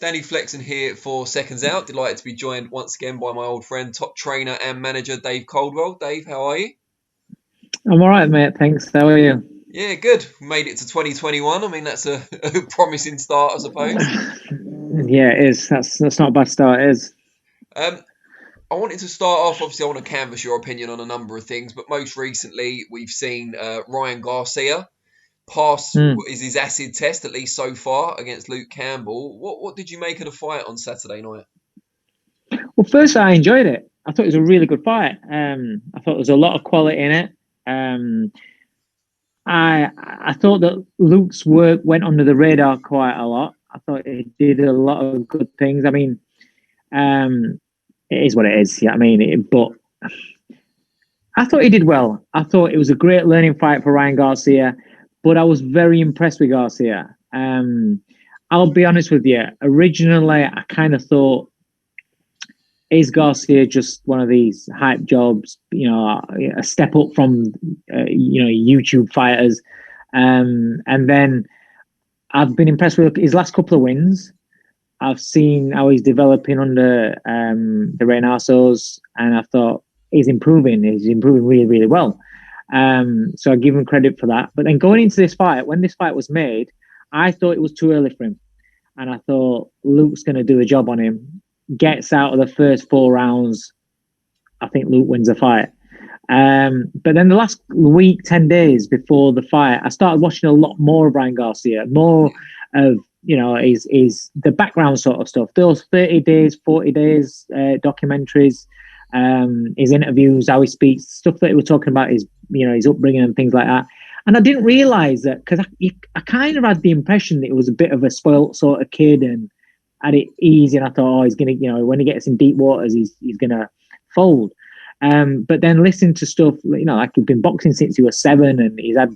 Danny Flexen here for Seconds Out. Delighted to be joined once again by my old friend, top trainer and manager, Dave Coldwell. Dave, how are you? I'm all right, mate. Thanks. How are you? Yeah, good. Made it to 2021. I mean, that's a promising start, I suppose. Yeah, it is. That's not a bad start, it is. Um, I wanted to start off, obviously, I want to canvass your opinion on a number of things, but most recently, we've seen Ryan Garcia pass his acid test, at least so far, against Luke Cambell. What did you make of the fight on Saturday night? Well, first, I enjoyed it. I thought it was a really good fight. I thought there was a lot of quality in it. I thought that Luke's work went under the radar quite a lot. I thought he did a lot of good things. I mean, it is what it is. Yeah, I mean, but I thought he did well. I thought it was a great learning fight for Ryan Garcia, but I was very impressed with Garcia. I'll be honest with you. Originally, I kind of thought, is Garcia just one of these hype jobs? You know, a step up from YouTube fighters, and then I've been impressed with his last couple of wins. I've seen how he's developing under the Reynosos, and I thought he's improving. He's improving really, really well. So I give him credit for that. But then going into this fight, when this fight was made, I thought it was too early for him. And I thought Luke's going to do the job on him. Gets out of the first 4 rounds. I think Luke wins the fight. But then the last week, 10 days before the fight, I started watching a lot more of Ryan Garcia, more of, is the background sort of stuff. Those 30 days, 40 days documentaries, his interviews, how he speaks, stuff that he was talking about, his upbringing and things like that. And I didn't realize that because I kind of had the impression that he was a bit of a spoilt sort of kid and had it easy. And I thought, he's going to, when he gets in deep waters, he's going to fold. But then listening to stuff, like he's been boxing since he was 7 and he's had,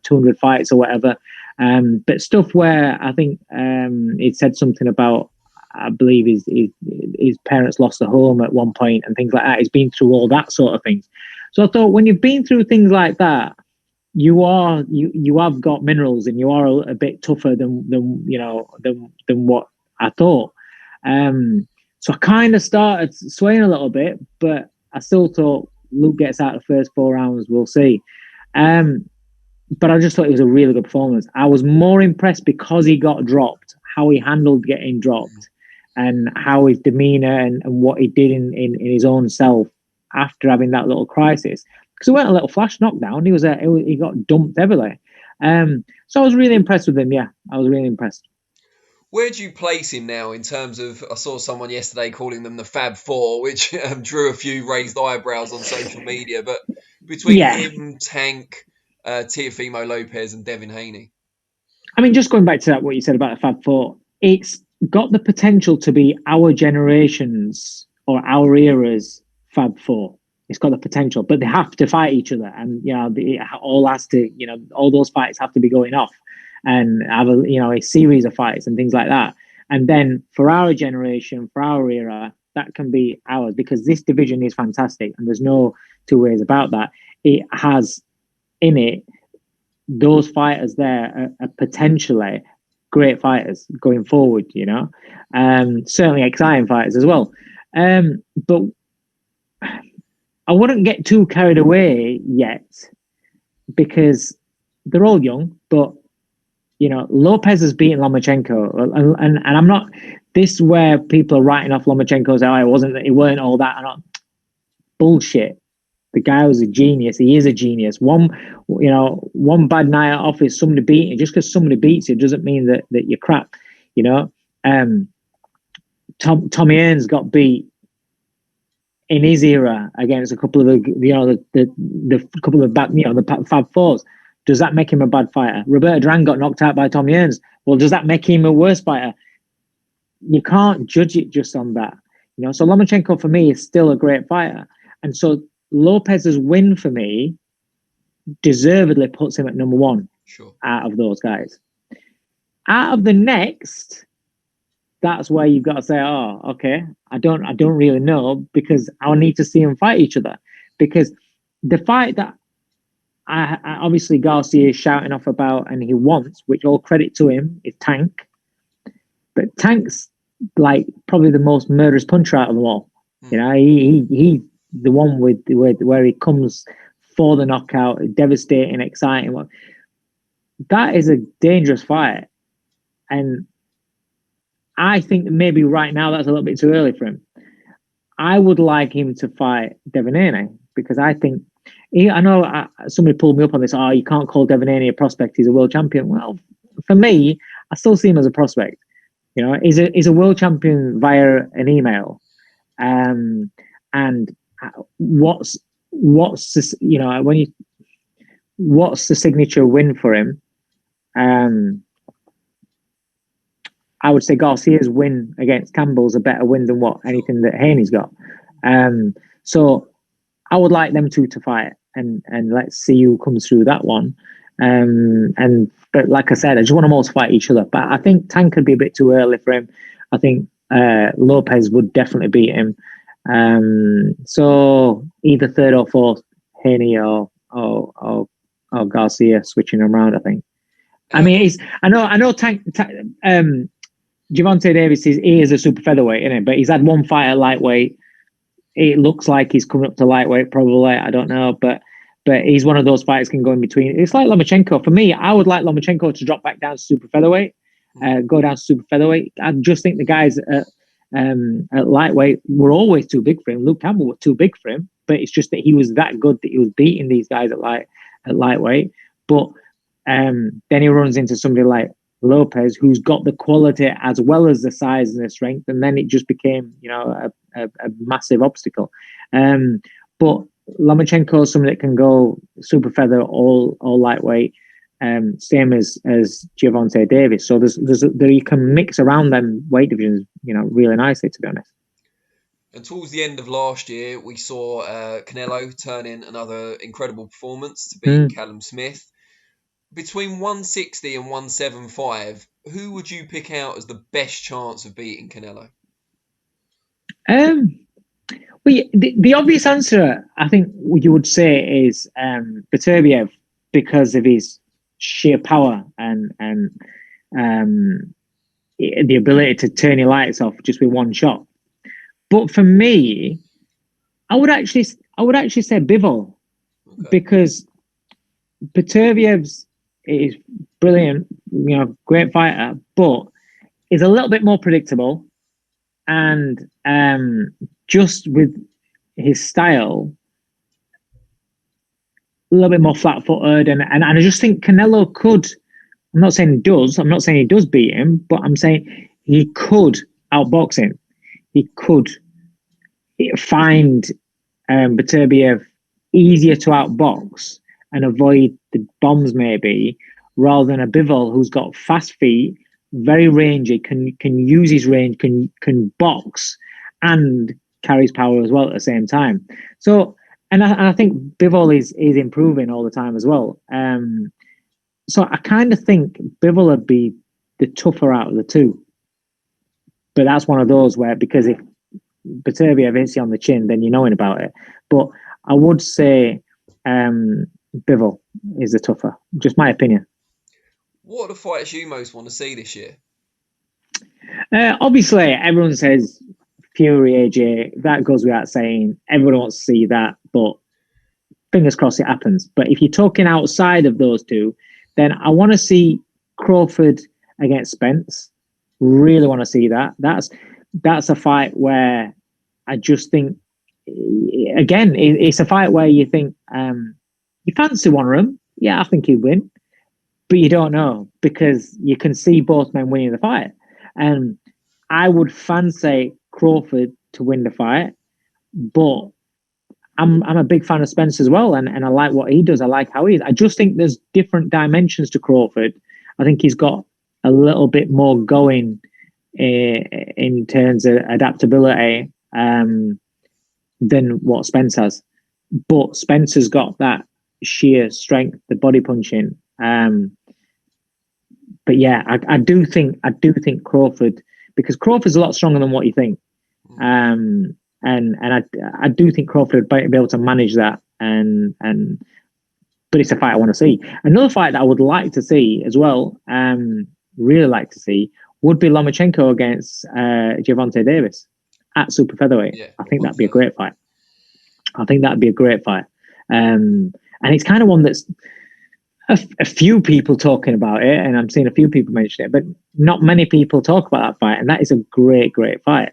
200 fights or whatever. But stuff where I think it said something about, I believe his parents lost the home at one point and things like that. He's been through all that sort of things. So I thought when you've been through things like that, you have got minerals and you are a bit tougher than what I thought. So I kind of started swaying a little bit, but I still thought Luke gets out the first 4 rounds. We'll see. But I just thought it was a really good performance. I was more impressed because he got dropped, how he handled getting dropped and how his demeanor and what he did in his own self after having that little crisis. Because it went a little flash knockdown. He got dumped heavily. So I was really impressed with him. Yeah, I was really impressed. Where do you place him now in terms of, I saw someone yesterday calling them the FAB Four, which drew a few raised eyebrows on social media, but between him, Tank, Teofimo Lopez and Devin Haney? I mean, just going back to that, what you said about the FAB Four, it's got the potential to be our generation's or our era's FAB Four. It's got the potential, but they have to fight each other. And, all those fights have to be going off and have a series of fights and things like that. And then for our generation, for our era, that can be ours because this division is fantastic. And there's no two ways about that. It has in it, those fighters there are potentially great fighters going forward, certainly exciting fighters as well. But I wouldn't get too carried away yet because they're all young, but Lopez has beaten Lomachenko, and I'm not. This is where people are writing off Lomachenko saying, it weren't all that. I'm not. Bullshit. The guy was a genius. He is a genius. One bad night at office, somebody beating you. Just because somebody beats you doesn't mean that you're crap. Tommy Hearns got beat in his era against a couple of the couple of the Fab Fours. Does that make him a bad fighter? Roberto Duran got knocked out by Tommy Hearns. Well, does that make him a worse fighter? You can't judge it just on that. So Lomachenko for me is still a great fighter. And so Lopez's win for me deservedly puts him at number 1 out of those guys. Out of the next, that's where you've got to say, okay, I don't really know because I'll need to see them fight each other. Because the fight that I obviously Garcia is shouting off about and he wants, which all credit to him, is Tank. But Tank's like probably the most murderous puncher out of them all. You know, he the one with where he comes for the knockout, devastating, exciting. That is a dangerous fight, and I think maybe right now that's a little bit too early for him. I would like him to fight Devin Haney because I think I know somebody pulled me up on this. Oh, you can't call Devin Haney a prospect. He's a world champion. Well, for me, I still see him as a prospect. You know, he's a world champion via an email. And what's this, you know, what's the signature win for him? I would say Garcia's win against Campbell's a better win than anything that Haney's got. So I would like them two to fight, and let's see who comes through that one. But like I said, I just want them all to fight each other. But I think Tank could be a bit too early for him. I think Lopez would definitely beat him. So either third or fourth, Haney or Garcia, switching them around. I think. I mean, I know Tank. Gervonta Davis is a super featherweight, isn't it? But he's had one fight at lightweight. It looks like he's coming up to lightweight, probably. I don't know, but he's one of those fighters can go in between. It's like Lomachenko. For me, I would like Lomachenko to drop back down to super featherweight, go down to super featherweight. I just think the guys at lightweight were always too big for him. Luke Cambell was too big for him, but it's just that he was that good that he was beating these guys at lightweight. But then he runs into somebody like Lopez, who's got the quality as well as the size and the strength, and then it just became, you know, a massive obstacle. But Lomachenko is somebody that can go super feather or lightweight, same as Gervonta Davis. So you can mix around them weight divisions, you know, really nicely, to be honest. And towards the end of last year, we saw Canelo turn in another incredible performance to beat Callum Smith. Between 160 and 175, who would you pick out as the best chance of beating Canelo? Well, the obvious answer, I think, you would say is Beterbiev, because of his sheer power and the ability to turn your lights off just with one shot. But for me, I would actually say Bivol, because Beterbiev's is brilliant, you know, great fighter, but is a little bit more predictable, and just with his style, a little bit more flat-footed, and I just think Canelo could. I'm not saying he does beat him, but I'm saying he could outbox him. He could find Beterbiev easier to outbox and avoid the bombs, maybe, rather than a Bivol who's got fast feet, very rangy, can use his range, can box, and carries power as well at the same time. So, and I think Bivol is improving all the time as well. So I kind of think Bivol would be the tougher out of the two. But that's one of those where, because if Beterbiev hits you on the chin, then you're knowing about it. But I would say Bivol is the tougher. Just my opinion. What are the fights you most want to see this year? Obviously, everyone says Fury, AJ. That goes without saying. Everyone wants to see that, but fingers crossed it happens. But if you're talking outside of those two, then I want to see Crawford against Spence. Really want to see that. That's a fight where I just think, again, it's a fight where you think you fancy one of them. Yeah, I think he'd win, but you don't know, because you can see both men winning the fight. And I would fancy Crawford to win the fight, but I'm a big fan of Spence as well, and I like what he does. I like how he is. I just think there's different dimensions to Crawford. I think he's got a little bit more going in terms of adaptability than what Spence has. But Spencer's got that sheer strength, the body punching. But yeah, I do think Crawford, because Crawford's a lot stronger than what you think. And I do think Crawford would be able to manage that, but it's a fight I want to see. Another fight that I would like to see as well, really like to see, would be Lomachenko against Gervonta Davis at super featherweight. Yeah, I think that'd be a great fight. And it's kind of one that's a few people talking about it, and I'm seeing a few people mention it, but not many people talk about that fight, and that is a great fight.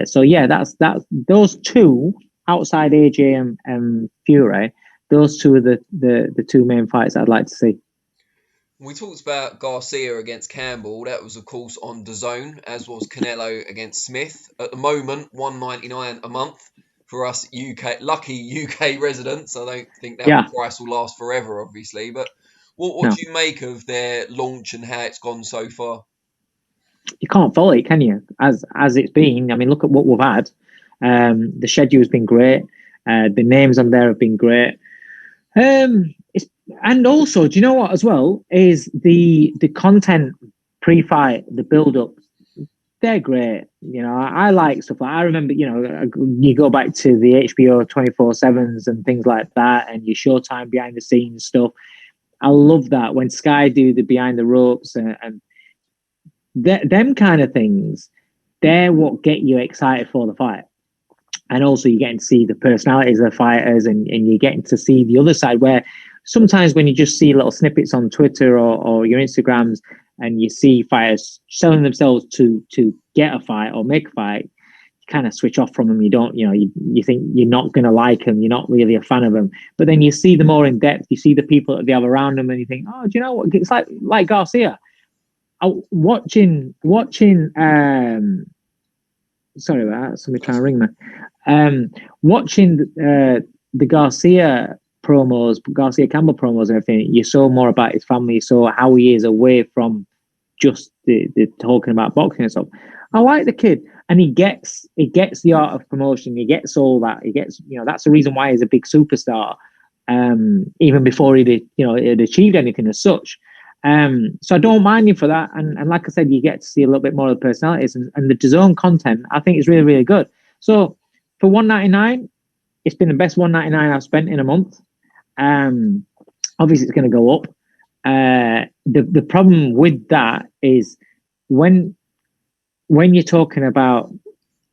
So yeah, that's those two outside AJ and Fury. Those two are the two main fights I'd like to see. We talked about Garcia against Campbell. That was, of course, on DAZN, as was Canelo against Smith. At the moment, $199 a month for us lucky UK residents. I don't think that price will last forever, obviously. But what do you make of their launch and how it's gone so far? You can't fault it, can you? As it's been, I mean, look at what we've had. The schedule's been great. The names on there have been great. And also, do you know what as well is the content pre-fight, the build-up. They're great. You know, I like stuff like, I remember, you know, you go back to the HBO 24/7s and things like that, and your Showtime behind the scenes stuff. I love that when Sky do the behind the ropes and them kind of things. They're what get you excited for the fight. And also you're getting to see the personalities of the fighters, and you're getting to see the other side, where sometimes when you just see little snippets on Twitter or your Instagrams and you see fighters selling themselves to get a fight or make a fight, you kind of switch off from them. You don't, you know, you think you're not going to like them. You're not really a fan of them. But then you see them more in depth. You see the people that they have around them and you think, oh, do you know what? It's like Garcia. Watching sorry about that, somebody trying to ring me. Watching the Garcia promos, Garcia Campbell promos and everything, you saw more about his family, you saw how he is away from just the talking about boxing and stuff. I like the kid, and he gets the art of promotion, he gets all that, he gets, you know, that's the reason why he's a big superstar, even before he'd achieved anything as such. So I don't mind him for that, and like I said, you get to see a little bit more of the personalities, and the DAZN content I think is really, really good. So for $199, it's been the best $199 I've spent in a month. Obviously it's going to go up. The problem with that is when you're talking about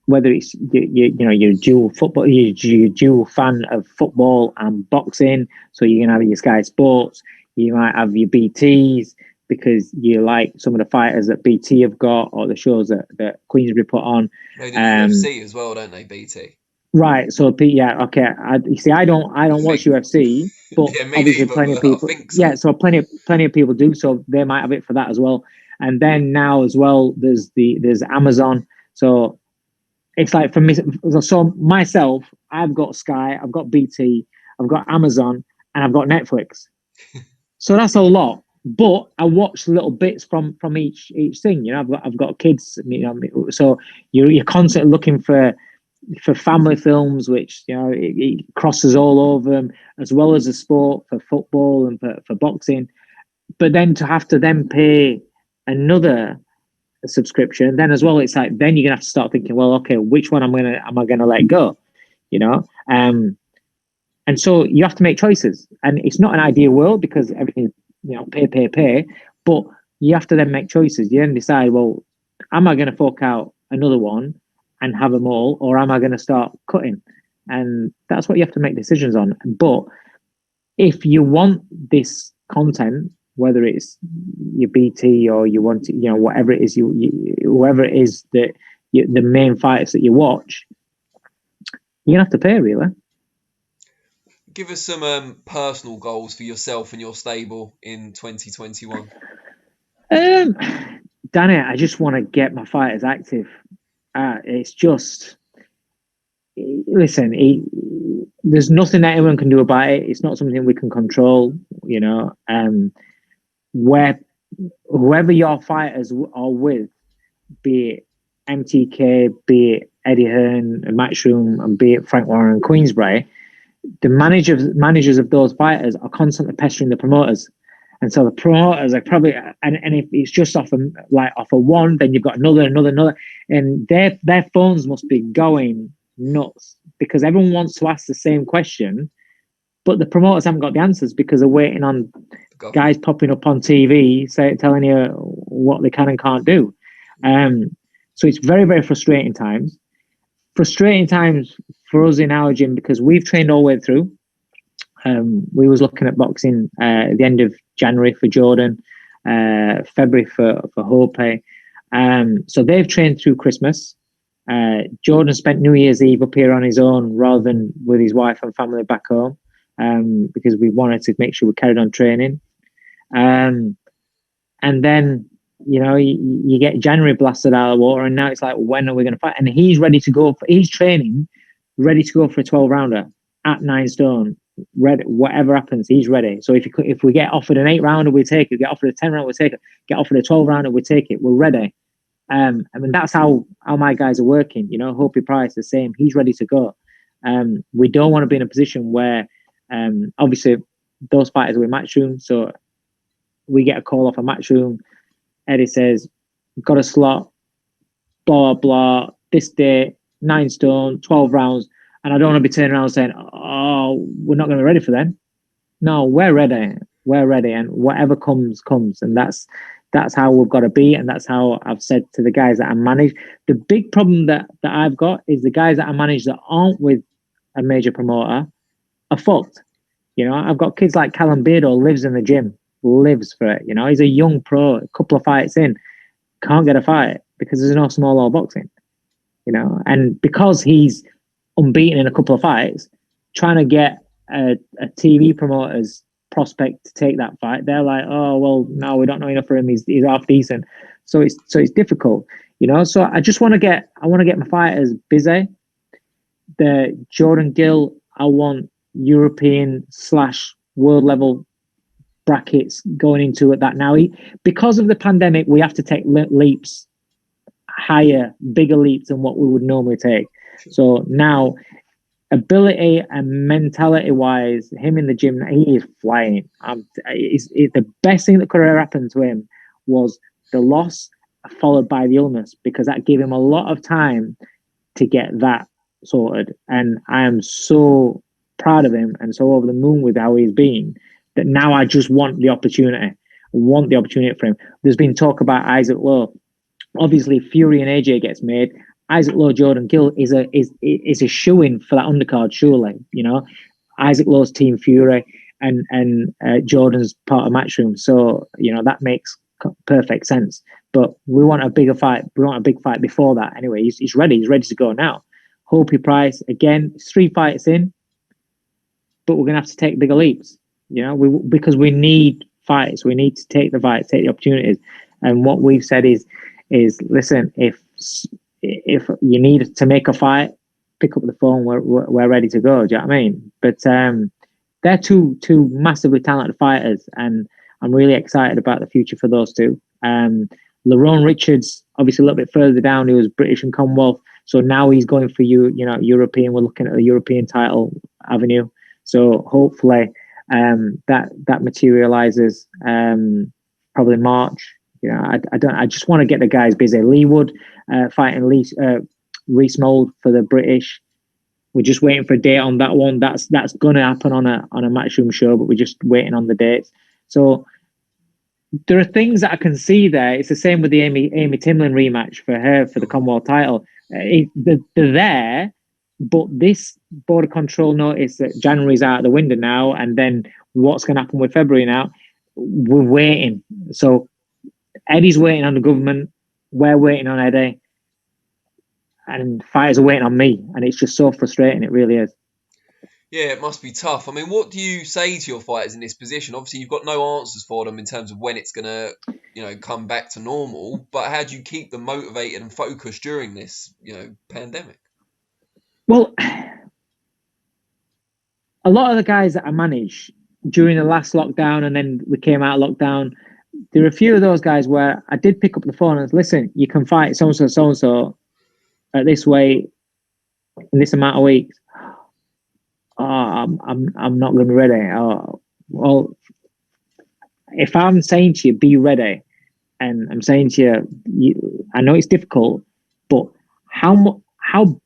whether it's you're dual football, you're dual fan of football and boxing, so you're gonna have your Sky Sports, you might have your BTs because you like some of the fighters that BT have got, or the shows that Queensbury put on. They do UFC as well, don't they, BT? Right, so yeah, okay. You see, I don't watch UFC, but yeah, obviously plenty of people. So. Yeah, so plenty of people do. So they might have it for that as well. And then now as well, there's Amazon. So it's like for me. So myself, I've got Sky, I've got BT, I've got Amazon, and I've got Netflix. So that's a lot. But I watch little bits from each thing. You know, I've got kids. You know, so you're constantly looking for family films, which, you know, it crosses all over them, as well as the sport for football and for boxing. But then to have to then pay another subscription, then as well, it's like, then you're gonna have to start thinking, well, okay, which one am I gonna let go? You know, and so you have to make choices, and it's not an ideal world because everything, you know, pay, but you have to then make choices. You then decide, well, am I going to fork out another one and have them all, or am I going to start cutting? And that's what you have to make decisions on. But if you want this content, whether it's your BT or you want to, you know, whatever it is, whoever it is that the main fighters that you watch, you're gonna have to pay, really. Give us some personal goals for yourself and your stable in 2021. Danny, I just want to get my fighters active. It's just, listen, there's nothing that anyone can do about it. It's not something we can control, you know. Where whoever your fighters are with, be it MTK, be it Eddie Hearn and Matchroom, and be it Frank Warren and Queensbury, the managers of those fighters are constantly pestering the promoters. And so the promoters are probably, and if it's just off a one, then you've got another, and their phones must be going nuts because everyone wants to ask the same question, but the promoters haven't got the answers because they're waiting on guys popping up on TV telling you what they can and can't do. So it's very, very frustrating times. Frustrating times for us in our gym because we've trained all the way through. We was looking at boxing at the end of January for Jordan, February for Hope. So they've trained through Christmas. Jordan spent New Year's Eve up here on his own rather than with his wife and family back home, because we wanted to make sure we carried on training. And then, you get January blasted out of the water, and now it's like, when are we going to fight? And he's ready to go. He's training, ready to go for a 12-rounder at 9 stone. Ready, whatever happens, he's ready. So if we get offered an 8-rounder, we take it. Get offered a 10-rounder, we take it. Get offered a 12-rounder, we take it. We're ready. I mean, that's how my guys are working. Hopi Price, the same. He's ready to go. We don't want to be in a position where, obviously, those fighters are in Matchroom. So we get a call off a Matchroom. Eddie says, got a slot, blah, blah, this day, 9 stone, 12 rounds. And I don't want to be turning around saying, oh, we're not going to be ready for them. No, we're ready. We're ready. And whatever comes, comes. And that's how we've got to be. And that's how I've said to the guys that I manage. The big problem that I've got is the guys that I manage that aren't with a major promoter are fucked. I've got kids like Callum Beardo lives in the gym, lives for it. He's a young pro, a couple of fights in, can't get a fight because there's no small law boxing. And because he's unbeaten in a couple of fights, trying to get a TV promoter's prospect to take that fight, they're like, oh well, no, we don't know enough for him. He's half decent, so it's difficult, So I want to get my fighters busy. The Jordan Gill, I want European / world level brackets going into it. That now, because of the pandemic, we have to take leaps higher, bigger leaps than what we would normally take. So now, ability and mentality wise, him in the gym, he is flying. The best thing that could ever happen to him was the loss followed by the illness, because that gave him a lot of time to get that sorted. And I am so proud of him and so over the moon with how he's been, that now I just want the opportunity. I want the opportunity for him. There's been talk about Isaac Lowe. Obviously, Fury and AJ gets made. Isaac Lowe, Jordan Gill is a shoo-in for that undercard, surely. Isaac Lowe's Team Fury and Jordan's part of Matchroom. So, that makes perfect sense. But we want a bigger fight. We want a big fight before that. Anyway, he's ready. He's ready to go now. Hopi Price, again, 3 fights in, but we're going to have to take bigger leaps, because we need fights. We need to take the fights, take the opportunities. And what we've said is listen, if you need to make a fight, pick up the phone. We're ready to go. Do you know what I mean? But they're two massively talented fighters, and I'm really excited about the future for those two. Lerone Richards, obviously a little bit further down, he was British and Commonwealth, so now he's going for European. We're looking at the European title avenue. So hopefully that materializes probably March. I just want to get the guys busy. Lee Wood fighting Reese Mould for the British. We're just waiting for a date on that one. That's going to happen on a Matchroom show, but we're just waiting on the dates. So there are things that I can see there. It's the same with the Amy Timlin rematch for her for the Commonwealth title. They're there, but this border control notice that January's out of the window now, and then what's going to happen with February now? We're waiting. So Eddie's waiting on the government. We're waiting on Eddie. And fighters are waiting on me. And it's just so frustrating. It really is. Yeah, it must be tough. I mean, what do you say to your fighters in this position? Obviously, you've got no answers for them in terms of when it's going to, come back to normal. But how do you keep them motivated and focused during this, pandemic? Well, a lot of the guys that I manage during the last lockdown, and then we came out of lockdown, there are a few of those guys where I did pick up the phone and said, listen, you can fight so-and-so at this weight in this amount of weeks. Oh, I'm not going to be ready. Oh, well, if I'm saying to you, be ready, and I'm saying to you, I know it's difficult, but how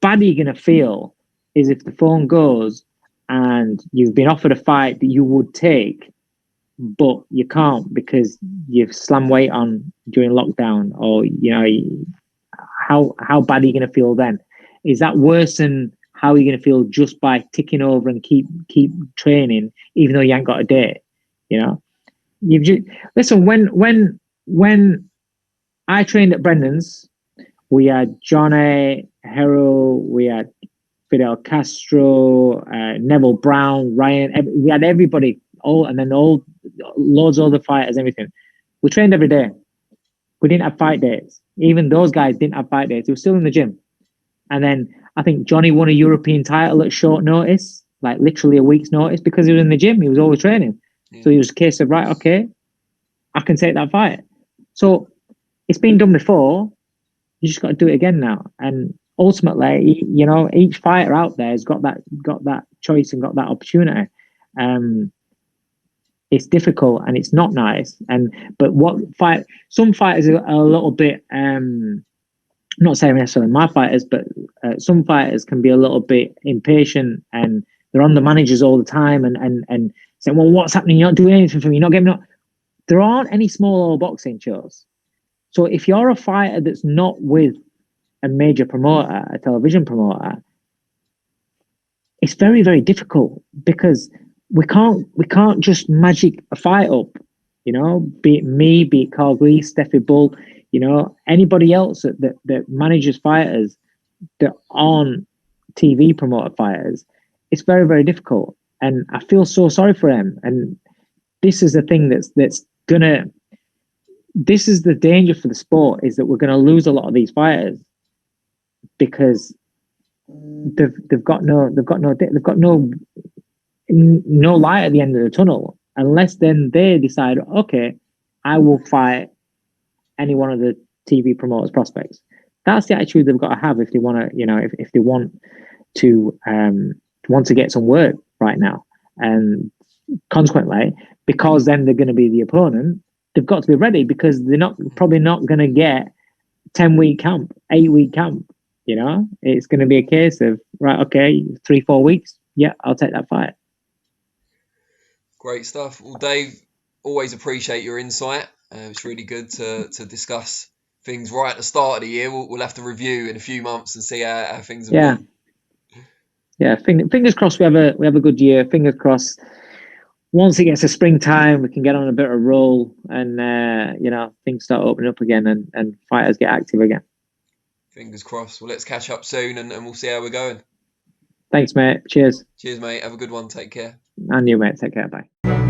bad are you going to feel is if the phone goes and you've been offered a fight that you would take, but you can't because you've slammed weight on during lockdown, or how bad are you going to feel then? Is that worse than how you're going to feel just by ticking over and keep training, even though you ain't got a date? You've just listen. When I trained at Brendan's, we had Johnny Harrell, we had Fidel Castro, Neville Brown, Ryan. We had everybody, and then loads of other fighters, everything. We trained every day. We didn't have fight dates. Even those guys didn't have fight dates. They were still in the gym. And then I think Johnny won a European title at short notice, like literally a week's notice, because he was in the gym. He was always training. So it was a case of, right, okay, I can take that fight. So it's been done before. You just got to do it again now. And ultimately, each fighter out there has got that choice and got that opportunity. It's difficult and it's not nice. But some fighters are a little bit, I'm not saying necessarily my fighters, but some fighters can be a little bit impatient, and they're on the managers all the time and saying, well, what's happening? You're not doing anything for me. You're not giving up. There aren't any small boxing shows. So if you're a fighter that's not with a major promoter, a television promoter, it's very, very difficult, because we can't just magic a fight up, be it me, be it Carl Grease, Steffi Bull, anybody else that manages fighters that aren't TV promoted fighters. It's very, very difficult. And I feel so sorry for him. And this is the thing this is the danger for the sport, is that we're going to lose a lot of these fighters because they've got no light at the end of the tunnel, unless then they decide, okay, I will fight any one of the TV promoters' prospects. That's the attitude they've got to have if they want to, if they want to get some work right now. And consequently, because then they're going to be the opponent, they've got to be ready, because they're probably not going to get 10-week camp, 8-week camp. It's going to be a case of, right, okay, 3-4 weeks. Yeah, I'll take that fight. Great stuff. Well, Dave, always appreciate your insight. It's really good to discuss things right at the start of the year. We'll have to review in a few months and see how things have been. Yeah. Fingers crossed we have a good year. Fingers crossed. Once it gets to springtime, we can get on a bit of a roll, and things start opening up again, and fighters get active again. Fingers crossed. Well, let's catch up soon, and we'll see how we're going. Thanks, mate. Cheers. Cheers, mate. Have a good one. Take care. And you, mate. Take care. Bye.